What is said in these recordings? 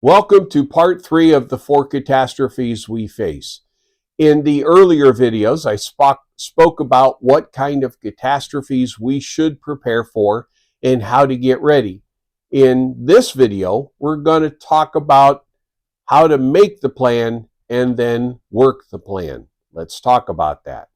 Welcome to part 3 of the 4 catastrophes we face. In the earlier videos, I spoke about what kind of catastrophes we should prepare for and how to get ready. In this video, we're going to talk about how to make the plan and then work the plan. Let's talk about that.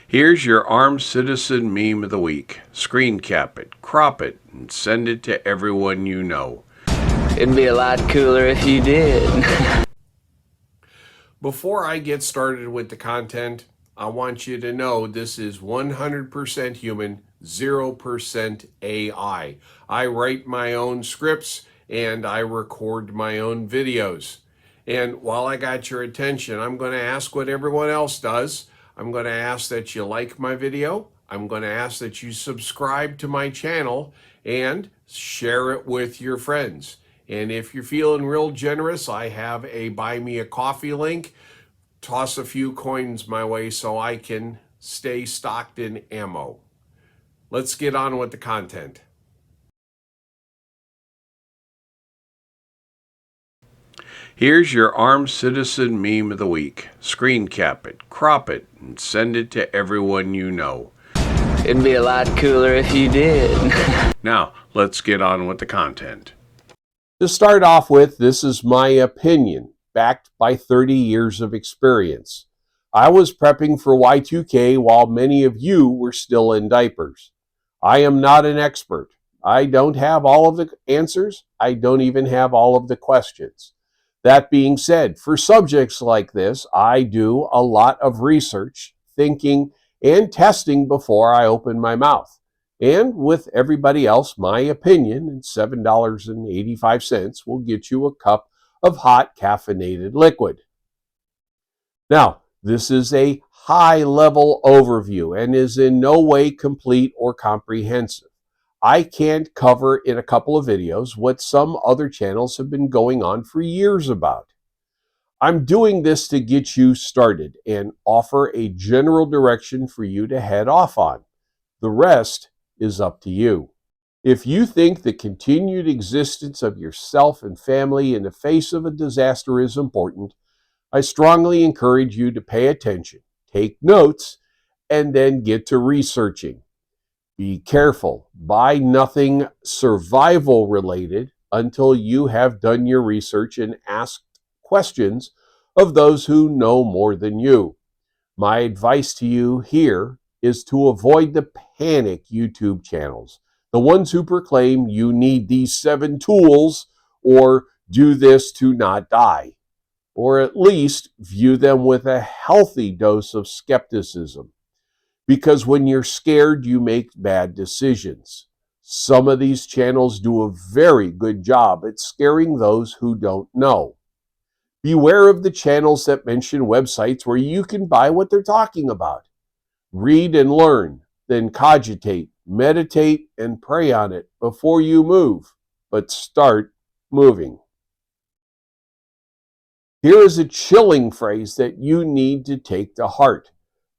Here's your armed citizen meme of the week. Screen cap it, crop it, and send it to everyone you know. It'd be a lot cooler if you did. Before I get started with the content, I want you to know this is 100% human, 0% AI. I write my own scripts and I record my own videos. And while I got your attention, I'm going to ask what everyone else does. I'm going to ask that you like my video. I'm going to ask that you subscribe to my channel and share it with your friends. And if you're feeling real generous, I have a buy me a coffee link. Toss a few coins my way so I can stay stocked in ammo. Let's get on with the content. Here's your armed citizen meme of the week. Screen cap it, crop it, and send it to everyone you know. It'd be a lot cooler if you did. Now, let's get on with the content. To start off with, this is my opinion, backed by 30 years of experience. I was prepping for Y2K while many of you were still in diapers. I am not an expert. I don't have all of the answers. I don't even have all of the questions. That being said, for subjects like this, I do a lot of research, thinking, and testing before I open my mouth. And with everybody else, my opinion, and $7.85 will get you a cup of hot caffeinated liquid. Now, this is a high-level overview and is in no way complete or comprehensive. I can't cover in a couple of videos what some other channels have been going on for years about. I'm doing this to get you started and offer a general direction for you to head off on. The rest is up to you. If you think the continued existence of yourself and family in the face of a disaster is important, I strongly encourage you to pay attention, take notes, and then get to researching. Be careful. Buy nothing survival related until you have done your research and asked questions of those who know more than you. My advice to you here is to avoid the panic YouTube channels, the ones who proclaim you need these 7 tools or do this to not die, or at least view them with a healthy dose of skepticism. Because when you're scared, you make bad decisions. Some of these channels do a very good job at scaring those who don't know. Beware of the channels that mention websites where you can buy what they're talking about. Read and learn, then cogitate, meditate, and pray on it before you move. But start moving. Here is a chilling phrase that you need to take to heart.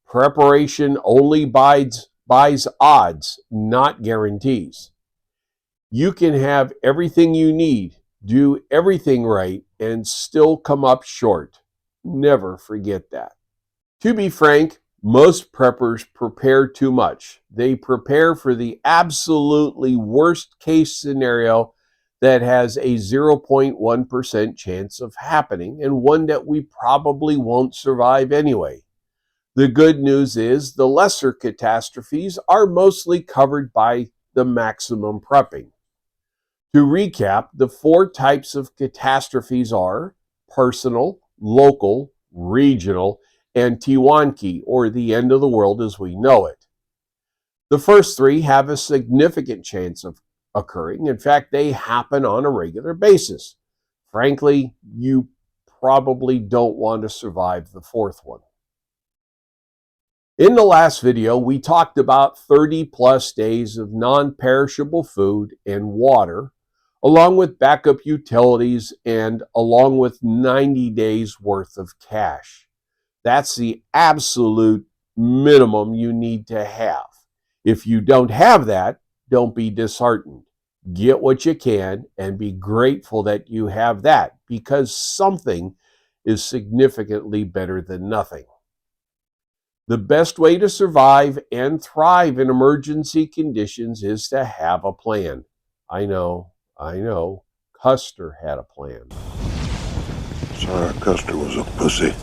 Preparation only buys odds, not guarantees. You can have everything you need, do everything right, and still come up short. Never forget that. To be frank, most preppers prepare too much. They prepare for the absolutely worst case scenario that has a 0.1% chance of happening, and one that we probably won't survive anyway. The good news is the lesser catastrophes are mostly covered by the maximum prepping. To recap, the 4 types of catastrophes are personal, local, regional, and Tiwanki, or the end of the world as we know it. The first 3 have a significant chance of occurring. In fact, they happen on a regular basis. Frankly, you probably don't want to survive the 4th one. In the last video, we talked about 30 plus days of non-perishable food and water, along with backup utilities and along with 90 days worth of cash. That's the absolute minimum you need to have. If you don't have that, don't be disheartened. Get what you can and be grateful that you have that, because something is significantly better than nothing. The best way to survive and thrive in emergency conditions is to have a plan. I know. Custer had a plan. Sorry, Custer was a pussy.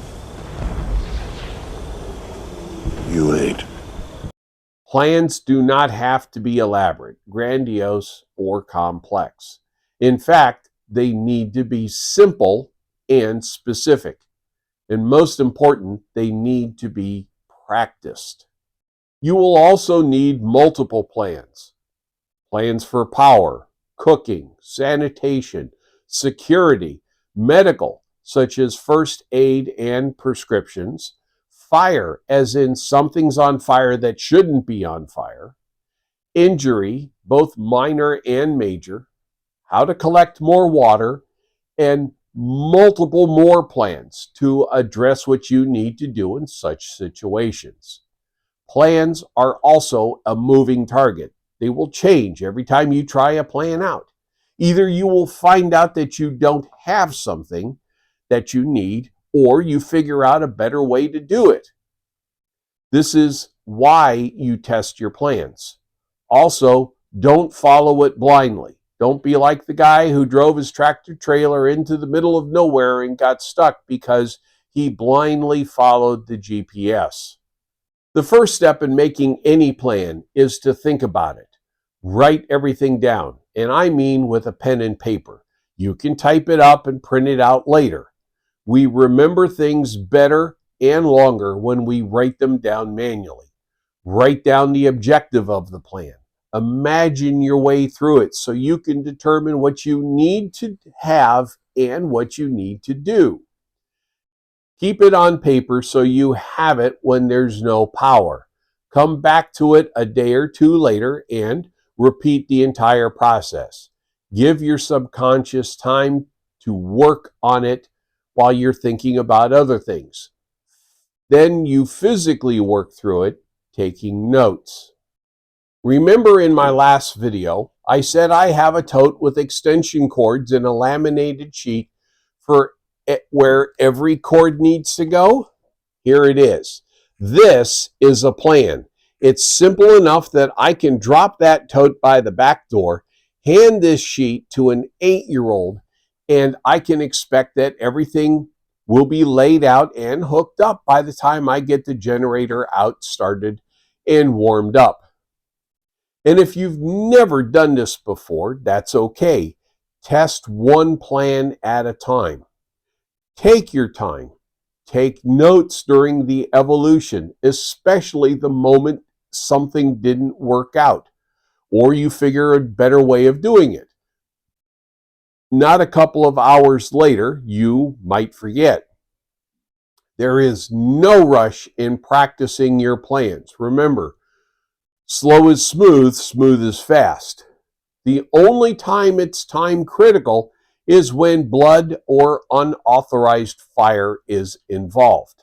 You ain't. Plans do not have to be elaborate, grandiose, or complex. In fact, they need to be simple and specific. And most important, they need to be practiced. You will also need multiple plans. Plans for power, cooking, sanitation, security, medical, such as first aid and prescriptions, fire, as in something's on fire that shouldn't be on fire, injury, both minor and major, how to collect more water, and multiple more plans to address what you need to do in such situations. Plans are also a moving target. They will change every time you try a plan out. Either you will find out that you don't have something that you need, or you figure out a better way to do it. This is why you test your plans. Also, don't follow it blindly. Don't be like the guy who drove his tractor trailer into the middle of nowhere and got stuck because he blindly followed the GPS. The first step in making any plan is to think about it. Write everything down, and I mean with a pen and paper. You can type it up and print it out later. We remember things better and longer when we write them down manually. Write down the objective of the plan. Imagine your way through it so you can determine what you need to have and what you need to do. Keep it on paper so you have it when there's no power. Come back to it a day or two later and repeat the entire process. Give your subconscious time to work on it while you're thinking about other things. Then you physically work through it, taking notes. Remember in my last video, I said I have a tote with extension cords and a laminated sheet for where every cord needs to go? Here it is. This is a plan. It's simple enough that I can drop that tote by the back door, hand this sheet to an 8-year-old, and I can expect that everything will be laid out and hooked up by the time I get the generator out, started, and warmed up. And if you've never done this before, that's okay. Test one plan at a time. Take your time. Take notes during the evolution, especially the moment something didn't work out or you figure a better way of doing it. Not a couple of hours later, you might forget. There is no rush in practicing your plans. Remember, slow is smooth, smooth is fast. The only time it's time critical is when blood or unauthorized fire is involved.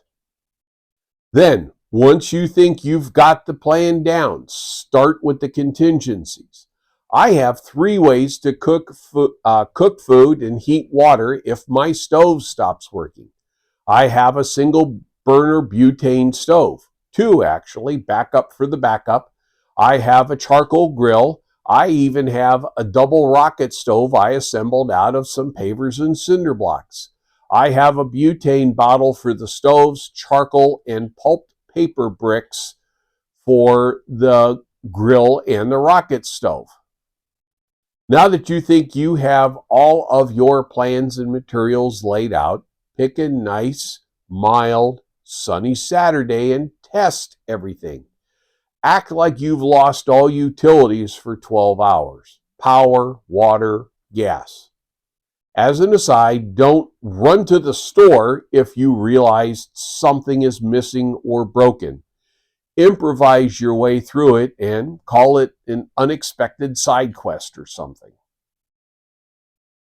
Then, once you think you've got the plan down, start with the contingencies. I have 3 ways to cook food and heat water if my stove stops working. I have a single burner butane stove, 2 actually, backup for the backup. I have a charcoal grill. I even have a double rocket stove I assembled out of some pavers and cinder blocks. I have a butane bottle for the stoves, charcoal, and pulped paper bricks for the grill and the rocket stove. Now that you think you have all of your plans and materials laid out, pick a nice, mild, sunny Saturday and test everything. Act like you've lost all utilities for 12 hours. Power, water, gas. As an aside, don't run to the store if you realize something is missing or broken. Improvise your way through it and call it an unexpected side quest or something.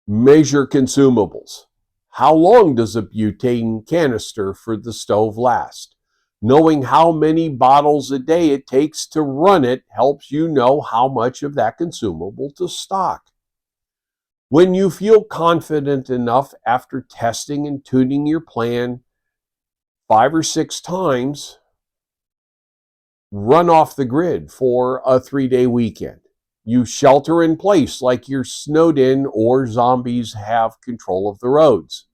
Measure consumables. How long does a butane canister for the stove last? Knowing how many bottles a day it takes to run it helps you know how much of that consumable to stock. When you feel confident enough after testing and tuning your plan 5 or 6 times, run off the grid for a 3-day weekend. You shelter in place like you're snowed in or zombies have control of the roads.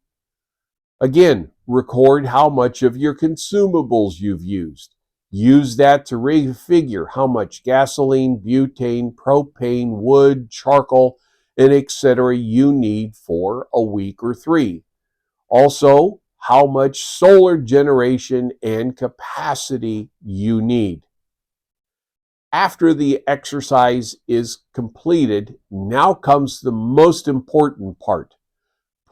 Again, record how much of your consumables you've used. Use that to refigure how much gasoline, butane, propane, wood, charcoal, and etc. you need for a week or 3. Also, how much solar generation and capacity you need. After the exercise is completed, now comes the most important part,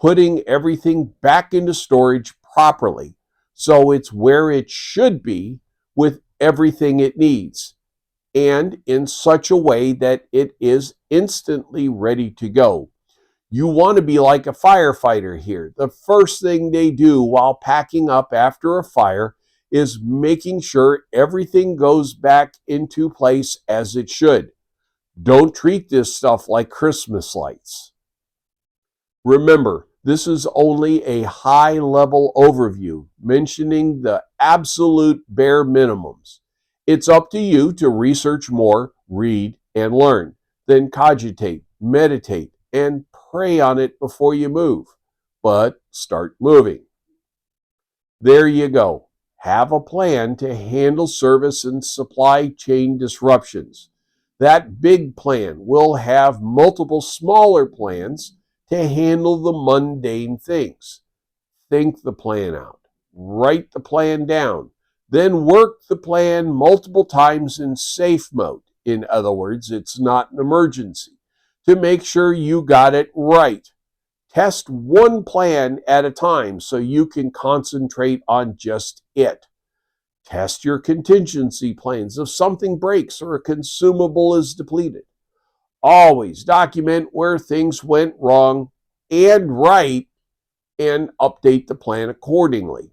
putting everything back into storage properly so it's where it should be with everything it needs and in such a way that it is instantly ready to go. You want to be like a firefighter here. The first thing they do while packing up after a fire is making sure everything goes back into place as it should. Don't treat this stuff like Christmas lights. Remember, this is only a high-level overview, mentioning the absolute bare minimums. It's up to you to research more, read, and learn. Then cogitate, meditate, and pray on it before you move. But start moving. There you go. Have a plan to handle service and supply chain disruptions. That big plan will have multiple smaller plans to handle the mundane things. Think the plan out. Write the plan down. Then work the plan multiple times in safe mode. In other words, it's not an emergency, to make sure you got it right. Test one plan at a time so you can concentrate on just it. Test your contingency plans if something breaks or a consumable is depleted. Always document where things went wrong and right and update the plan accordingly.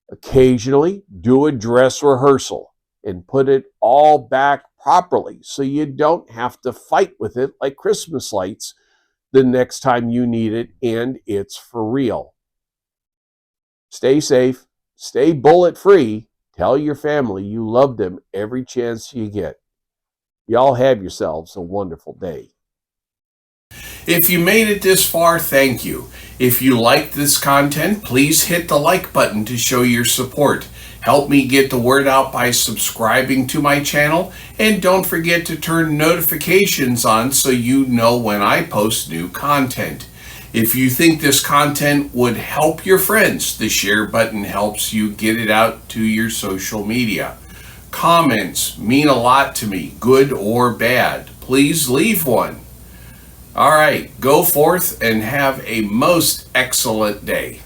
Occasionally, do a dress rehearsal and put it all back properly so you don't have to fight with it like Christmas lights the next time you need it and it's for real. Stay safe, stay bullet free. Tell your family you love them every chance you get. Y'all have yourselves a wonderful day. If you made it this far, thank you. If you liked this content, please hit the like button to show your support. Help me get the word out by subscribing to my channel, and don't forget to turn notifications on so you know when I post new content. If you think this content would help your friends, the share button helps you get it out to your social media. Comments mean a lot to me, good or bad. Please leave one. All right, go forth and have a most excellent day.